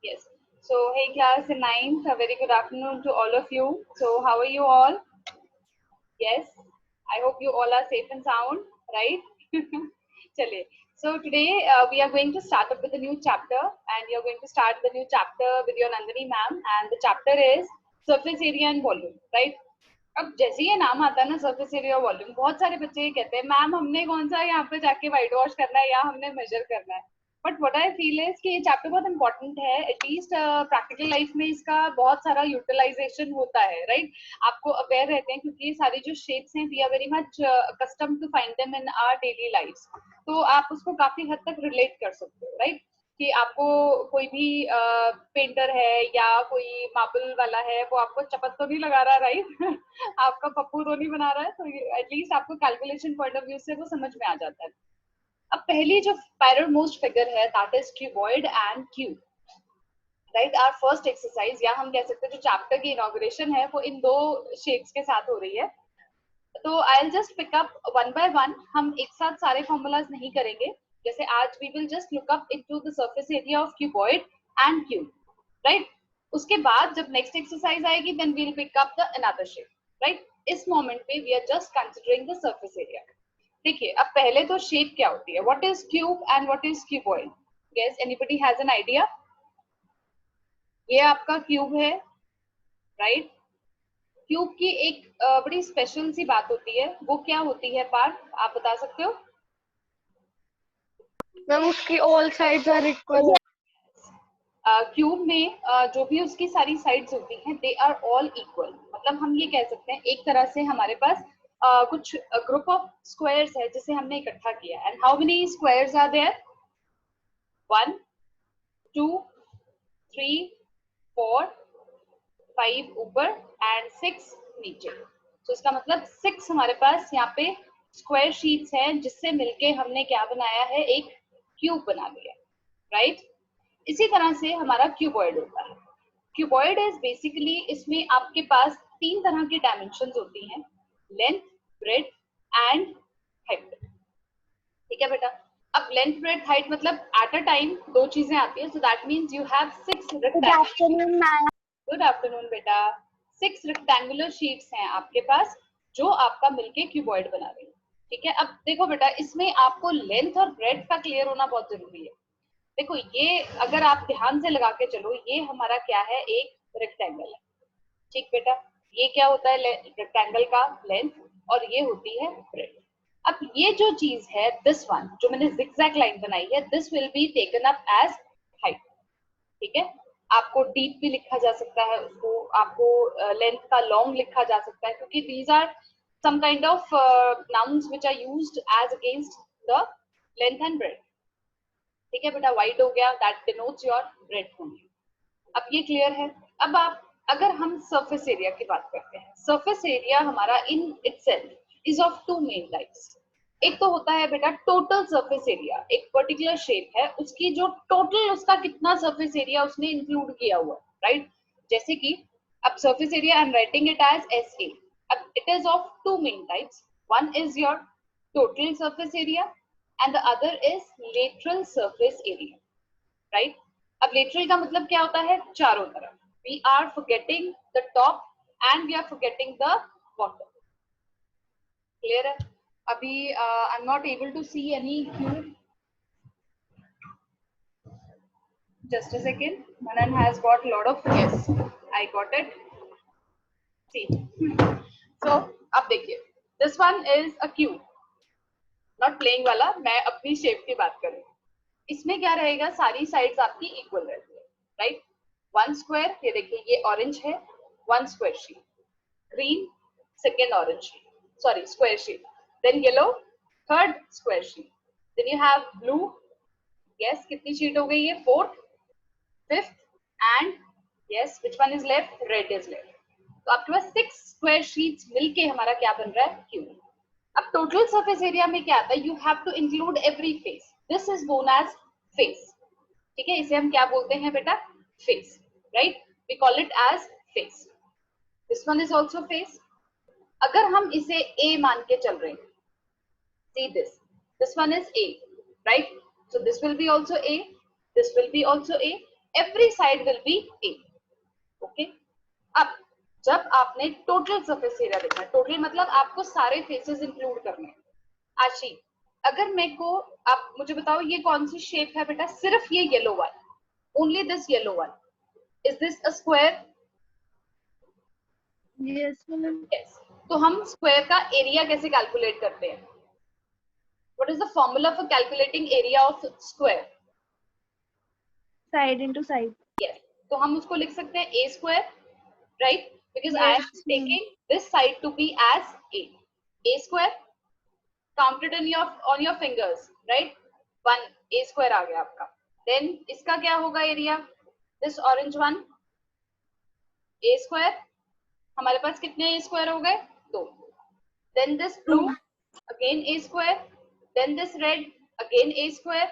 Yes. So, hey class in 9th, a very good afternoon to all of you. So, how are you all? Yes. I hope you all are safe and sound, right? Chale. So, today we are going to start up with a new chapter, and you're going to start the new chapter with your Nandini ma'am, and the chapter is surface area and volume, right? अब जैसे ये नाम आता है ना surface area volume, बहुत सारे बच्चे ये कहते हैं मैम हमने कौन सा यहाँ पे जाके व्हाइट वॉश करना है या हमने मेजर करना है. But what I feel is कि ये चैप्टर बहुत इंपॉर्टेंट है. एटलीस्ट प्रैक्टिकल लाइफ में इसका बहुत सारा यूटिलाइजेशन होता है, राइट? आपको अवेयर रहते हैं क्योंकि ये सारी जो शेप्स हैं we are very much custom to find them in our daily life. तो आप उसको काफी हद तक रिलेट कर सकते हो, राइट? कि आपको कोई भी पेंटर है या कोई मार्बल वाला है वो आपको चपत तो नहीं लगा रहा, राइट? आपका पप्पू तो नहीं बना रहा है, तो एटलीस्ट आपको कैलकुलेशन पॉइंट ऑफ व्यू से वो समझ में आ जाता है. अब पहली जो पैरेमोस्ट फिगर है that is cuboid and cube, right? Our first exercise या हम कह सकते हैं जो चैप्टर की इनॉग्रेशन है वो इन दो शेप्स के साथ हो रही है. तो I will just pick up one by one. हम एक साथ सारे फॉर्मूलाज नहीं करेंगे. जैसे आज we will just look up into the surface area of cuboid and cube, right? उसके बाद जब नेक्स्ट एक्सरसाइज आएगी then we will pick up the another shape, right? इस मोमेंट पे we are just considering the surface area. देखिए अब पहले तो शेप क्या होती है, what is cube and what is cuboid? Yes, anybody has an idea? ये आपका क्यूब है, राइट? क्यूब की एक बड़ी स्पेशल सी बात होती है, वो क्या होती है पार्थ, आप बता सकते हो? मैम उसकी all sides are equal. Cube में जो भी उसकी सारी साइड्स होती हैं दे आर ऑल इक्वल. मतलब हम ये कह सकते हैं एक तरह से हमारे पास कुछ ग्रुप ऑफ स्क्वायर्स है जिसे हमने इकट्ठा किया. And how many squares are there? 1 2 3 4 5 ऊपर एंड 6 नीचे. तो इसका मतलब 6 हमारे पास यहाँ पे स्क्वायर शीट्स हैं जिससे मिलके हमने क्या बनाया है, एक क्यूब बना लिया, राइट? इसी तरह से हमारा क्यूबॉइड होता है. क्यूबॉइड इज बेसिकली, इसमें आपके पास 3 तरह की डायमेंशंस होती हैं, लेंथ, ब्रेड्थ एंड हाइट. ठीक है बेटा? अब लेंथ, ब्रेड्थ, हाइट मतलब एट अ टाइम 2 चीजें आती है. So that means you have 6 rectangular. Good afternoon बेटा. 6 रेक्टेंगुलर शीट्स हैं आपके पास जो आपका मिलके क्यूबॉइड बना रही है. ठीक है? अब देखो बेटा, इसमें आपको लेंथ और ब्रेड्थ का क्लियर होना बहुत जरूरी है. देखो ये अगर आप ध्यान से लगा के चलो, ये हमारा क्या है, एक रेक्टेंगल है. ठीक बेटा? ये क्या होता है, रेक्टेंगल का लेंथ, और ये होती है ब्रेड्थ. अब ये जो चीज है दिस वन जो मैंने जिगजैग लाइन बनाई है, this will be taken up as height. ठीक है? आपको डीप भी लिखा जा सकता है उसको, आपको लेंथ का लॉन्ग लिखा जा सकता है, क्योंकि these are some kind of nouns which are used as against the length and breadth. ठीक है बेटा? वाइड हो गया, that denotes your breadth only. अब ये क्लियर है. अब आप अगर हम सरफेस एरिया की बात करते हैं, सरफेस एरिया हमारा in itself is of 2 main types. एक तो होता है बेटा टोटल सरफेस एरिया. एक पर्टिकुलर शेप है, उसकी जो टोटल उसका कितना सरफेस एरिया उसने इंक्लूड किया हुआ, राइट? जैसे कि अब surface area I am writing it as SA. अब it is of 2 main types. One is your total surface area and the other is lateral surface area, right? अब lateral का मतलब क्या होता है, चारों तरफ. We are forgetting the top and we are forgetting the bottom. Clear है? अभी I'm not able to see any cube. Just a second. Manan has got a lot of, yes, I got it. See. So अब देखिए, this one is a cube. Not playing वाला, मैं अपनी shape की बात करूँ. इसमें क्या रहेगा, सारी साइड्स आपकी इक्वल रहती है, राइट? 1 स्क्वायर, ये देखिए ये ऑरेंज है, 1 square sheet. Green, second orange sheet, sorry square sheet. Then yellow, third square sheet. Then you have blue. Yes, कितनी शीट हो गई है, 4th, 5th and yes which one is left, red is left. तो आपके पास 6 square sheets मिलके हमारा क्या बन रहा है, क्यूब. अब टोटल सरफेस एरिया में क्या आता है, you have to include every face. This is known as face. ठीक है? इसे हम क्या बोलते हैं बेटा, face, right? We call it as face. This one is also face. अगर हम इसे A मान के चल रहे हैं, see this one is A, right? So this will be also A, this will be also A. every side will be A. Okay अब जब आपने टोटल सरफेस एरिया देखना, टोटल मतलब आपको सारे फेसेस इंक्लूड करने। आशी, अगर मेरे को आप मुझे बताओ ये कौन सी शेप है बेटा, सिर्फ ये yellow one, only this yellow one, is this a square? Yes, ma'am. Yes. तो हम स्क्वायर का एरिया कैसे कैलकुलेट करते हैं? What is the formula for calculating area of square? Side into side. Yes, तो हम उसको लिख सकते हैं a square, right? Because I Yes, am ma'am. Taking this side to be as a square, counted in your on your fingers, right? 1 a square आ गया आपका। Then इसका क्या होगा area? This orange one a square, हमारे पास कितने a square हो गए? 2। Then this blue again a square, then this red again a square,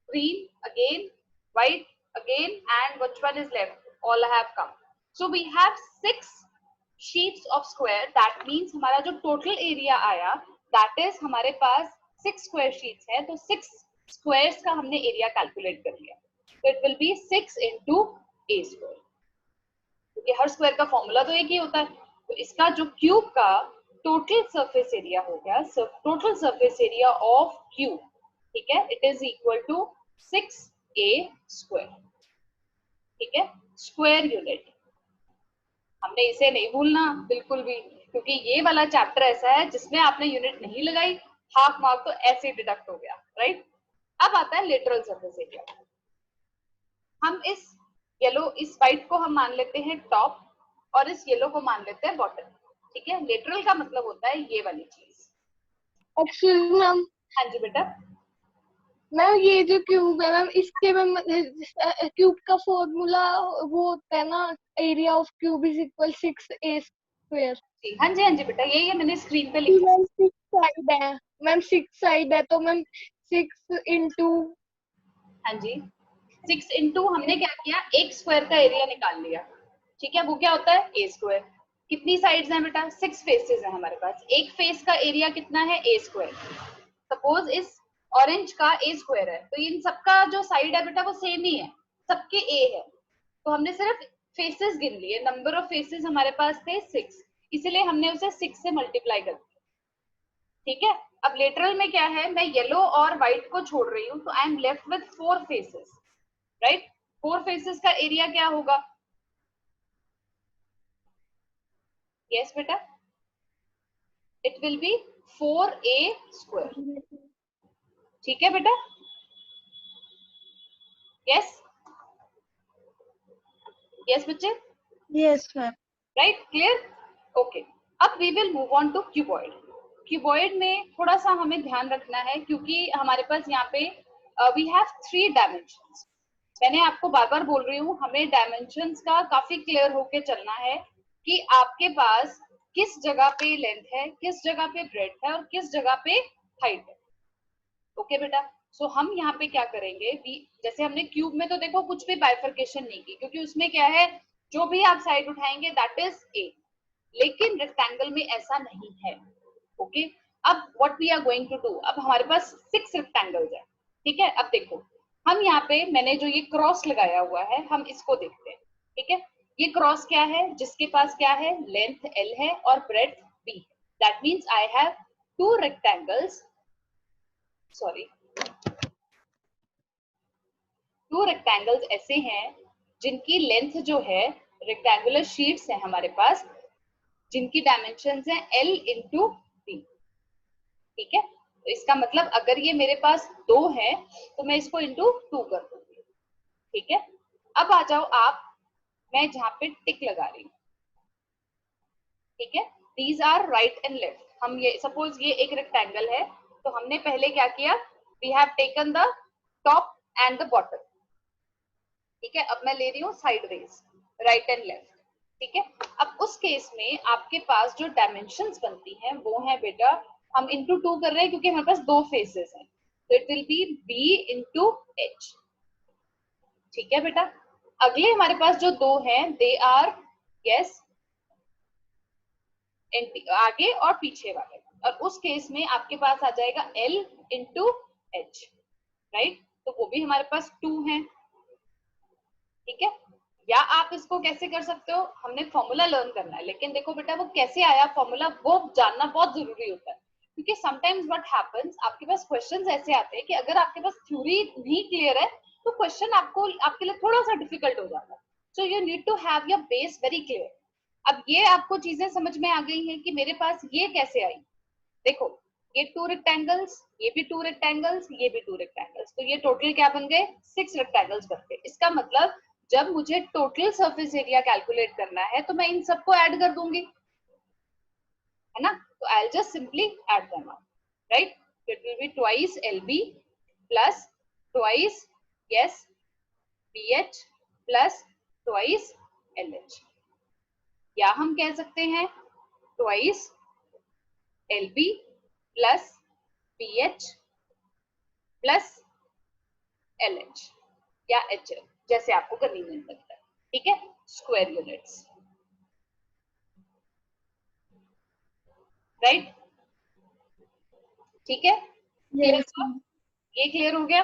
green again, white again, and which one is left? All have come. So we have 6 sheets of square. That means हमारा जो total area आया, that is हमारे पास 6 square sheets है, तो 6 squares का हमने area calculate कर लिया। So it will be 6 into a square. क्योंकि हर square का formula तो एक ही होता है, तो इसका जो cube का total surface area हो गया, total surface area of cube, ठीक है, it is equal to 6a square, ठीक है, स्क्वायर यूनिट। हमने इसे नहीं भूलना बिल्कुल भी, क्योंकि ये वाला चैप्टर ऐसा है जिसमें आपने यूनिट नहीं लगाई, हाफ मार्क तो ऐसे ही डिडक्ट हो गया, राइट? अब आता है लेटरल सरफेस एरिया। हम इस येलो, इस वाइट को हम मान लेते हैं टॉप और इस येलो को मान लेते हैं बॉटम, ठीक है? लेटरल का मतलब होता है ये वाली चीज। Excuse me, ma'am. हाँ जी बेटा। मैम ये जो क्यूब है मैम, इसके मैम क्यूब का फॉर्मूला वो होता है ना, area of cube is equal 6a square. हाँ जी, हाँ जी बेटा, यही है, मैंने स्क्रीन पे लिखा मैम 6 साइड है, मैम 6 साइड है, तो मैम 6 इंटू, हाँ जी 6 इंटू हमने क्या किया, एक स्क्वायर का एरिया निकाल लिया, ठीक है? वो क्या होता है ए स्क्वायर। कितनी साइड्स हैं बेटा? 6 फेसेस हैं हमारे पास, एक फेस का एरिया कितना है? ए स्क्वायर। सपोज इस ऑरेंज का ए स्क्वायर है, तो इन सबका जो साइड है बेटा वो सेम ही है, सबके ए है, तो हमने सिर्फ फेसेस गिन लिए, नंबर ऑफ फेसेस हमारे पास थे 6, इसलिए हमने उसे 6 से मल्टीप्लाई कर दिया, ठीक है? अब लेटरल में क्या है, मैं येलो और व्हाइट को छोड़ रही हूँ, तो I am left with 4 faces, right? 4 faces का एरिया क्या होगा? यस बेटा, it will be 4a square, ठीक है बेटा? यस यस बच्चे, yes ma'am, right? Clear? Okay, अब we will move on to cuboid. Cuboid में थोड़ा सा हमें ध्यान रखना है, क्योंकि हमारे पास यहाँ पे वी हैव 3 डायमेंशंस। मैंने आपको बार बार बोल रही हूँ, हमें डायमेंशंस का काफी क्लियर होके चलना है कि आपके पास किस जगह पे लेंथ है, किस जगह पे ब्रेड्थ है और किस जगह पे हाइट है। ओके बेटा, सो हम यहाँ पे क्या करेंगे, जैसे हमने क्यूब में तो देखो कुछ भी बाइफर्केशन नहीं की, क्योंकि उसमें क्या है, जो भी आप साइड उठाएंगे दैट इज ए, लेकिन रेक्टेंगल में ऐसा नहीं है। ओके, अब what we are going to do, अब हमारे पास 6 रेक्टेंगल्स है, ठीक है? अब देखो, हम यहाँ पे मैंने जो ये क्रॉस लगाया हुआ है, हम इसको देखते हैं, ठीक है? ये क्रॉस क्या है, जिसके पास क्या है, लेंथ L है और ब्रेड्थ B है, that means I have 2 rectangles, sorry 2 rectangles ऐसे हैं जिनकी लेंथ जो है, रेक्टेंगुलर शीट्स हैं हमारे पास, जिनकी डायमेंशंस हैं L इंटू D, ठीक है? तो इसका मतलब अगर ये मेरे पास 2 है तो मैं इसको इंटू 2 कर दूंगी, ठीक है? अब आ जाओ आप, मैं जहां पे टिक लगा रही हूँ, ठीक है? These are right and left. हम ये सपोज ये एक रेक्टेंगल है, तो हमने पहले क्या किया, we have taken the top and the bottom, ठीक है? अब मैं ले रही हूँ साइडवेज, राइट एंड लेफ्ट, ठीक है? अब उस केस में आपके पास जो डायमेंशंस बनती हैं वो है बेटा, हम इंटू 2 कर रहे हैं क्योंकि हमारे पास 2 फेसेस हैं, तो it will be b into h, ठीक है बेटा? अगले हमारे पास जो 2 हैं, दे आर यस आगे और पीछे वाले, और उस केस में आपके पास आ जाएगा L इंटू h, राइट? तो वो भी हमारे पास 2 हैं, ठीक है। या आप इसको कैसे कर सकते हो, हमने फॉर्मूला लर्न करना है, लेकिन देखो बेटा वो कैसे आया फॉर्मूला वो जानना बहुत जरूरी होता है, क्योंकि समटाइम्स व्हाट हैपेंस, आपके पास क्वेश्चंस ऐसे आते हैं कि अगर आपके पास थ्योरी नहीं क्लियर है तो क्वेश्चन आपको आपके लिए थोड़ा सा डिफिकल्ट हो जाता है। So you need to have your base very clear. अब ये आपको चीजें समझ में आ गई हैं कि मेरे पास ये कैसे आई। देखो ये 2 रेक्टेंगल्स, ये भी 2 रेक्टेंगल्स, ये भी 2 रेक्टेंगल्स, तो ये टोटल क्या बन गए 6 रेक्टेंगल्स बन गए। इसका मतलब जब मुझे टोटल सरफेस एरिया कैलकुलेट करना है तो मैं इन सबको ऐड कर दूंगी, है ना। तो I just simply add them up, right. It will be twice LB plus twice yes BH plus twice LH, या हम कह सकते हैं twice LB plus BH plus LH या HL, जैसे आपको कन्वीनियंट लगता है, ठीक है। स्क्वायर यूनिट्स, राइट, ठीक है। Yes. ये क्लियर हो गया।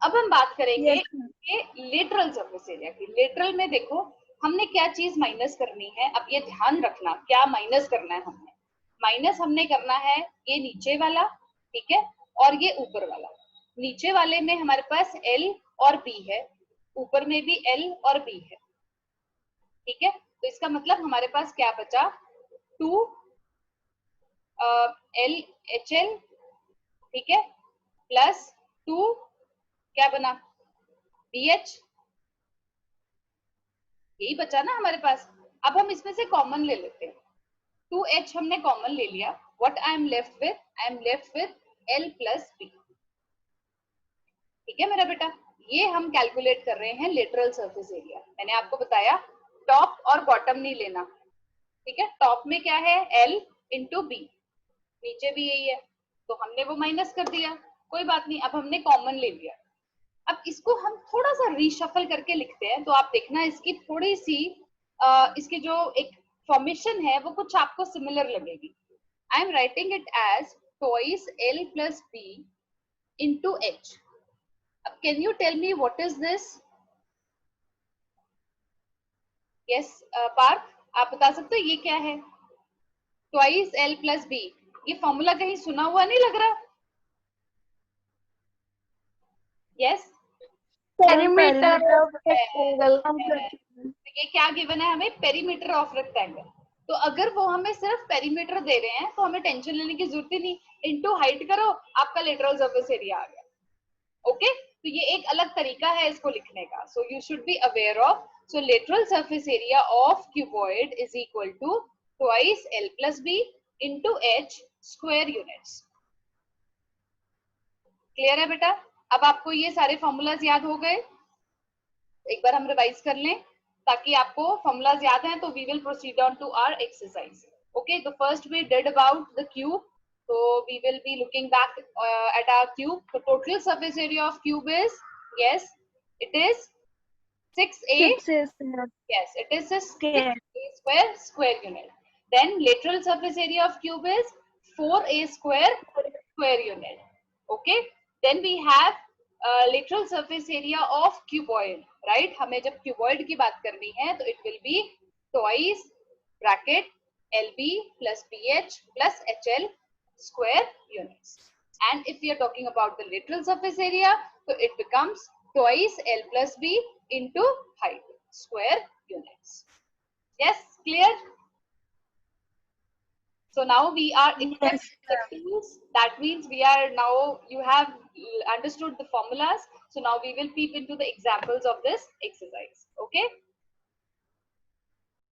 अब हम बात करेंगे Yes. कि लेटरल सरफेस एरिया की। लेटरल में देखो हमने क्या चीज माइनस करनी है, अब ये ध्यान रखना क्या माइनस करना है हमने। माइनस हमने करना है ये नीचे वाला, ठीक है, और ये ऊपर वाला। नीचे वाले में हमारे पास L और B है, ऊपर में भी L और B है, ठीक है। तो इसका मतलब हमारे पास क्या बचा 2 LHL, ठीक है, प्लस 2 क्या बना BH, यही बचा ना हमारे पास। अब हम इसमें से कॉमन ले लेते हैं, 2H हमने कॉमन ले लिया, what I am left with, I am left with L plus B, ठीक है मेरा बेटा। ये हम कैलकुलेट कर रहे हैं लेटरल सरफेस एरिया। मैंने आपको बताया टॉप और बॉटम नहीं लेना, ठीक है। टॉप में क्या है L इंटू B, नीचे भी यही है, तो हमने वो माइनस कर दिया, कोई बात नहीं, अब हमने कॉमन ले लिया। अब इसको हम थोड़ा सा रीशफल करके लिखते हैं, तो आप देखना इसकी थोड़ी सी इसकी जो एक फॉर्मेशन है वो कुछ आपको सिमिलर लगेगी। I am writing it as twice L plus B into H। अब can you tell me what is this? Yes Parth, आप बता सकते हो ये क्या है? ट्वाइस L प्लस B, ये फॉर्मूला कहीं सुना हुआ नहीं लग रहा? यस, Perimeter of rectangle. ये क्या गिवन है हमें? Perimeter of rectangle. तो अगर वो हमें सिर्फ पेरीमीटर दे रहे हैं तो हमें टेंशन लेने की जरूरत ही नहीं, इनटू हाइट करो आपका लेटरल सरफेस एरिया आ गया। ओके, तो ये एक अलग तरीका है इसको लिखने का। So you should be aware of, so lateral surface area of cuboid is equal to twice L plus B into H square units. Clear है बेटा? अब आपको ये सारे फॉर्मूलाज याद हो गए? एक बार हम रिवाइज कर लें ताकि आपको फॉर्मूलाज याद हैं, तो we will proceed on to our exercise. Okay, तो first we did about the cube, so we will be looking back at our cube. The total surface area of cube is, yes, it is 6a. 6A. Yes, it is a 6a square unit. Then lateral surface area of cube is 4a square unit. Okay, then we have lateral surface area of cuboid, right? हमें जब cuboid की बात करनी है तो it will be twice bracket LB plus BH plus HL square units. And if we are talking about the lateral surface area, so it becomes twice L plus B into height square units. Yes, clear? So now we are equipped with the tools. That means we are now, you have understood the formulas. So now we will peep into the examples of this exercise. Okay.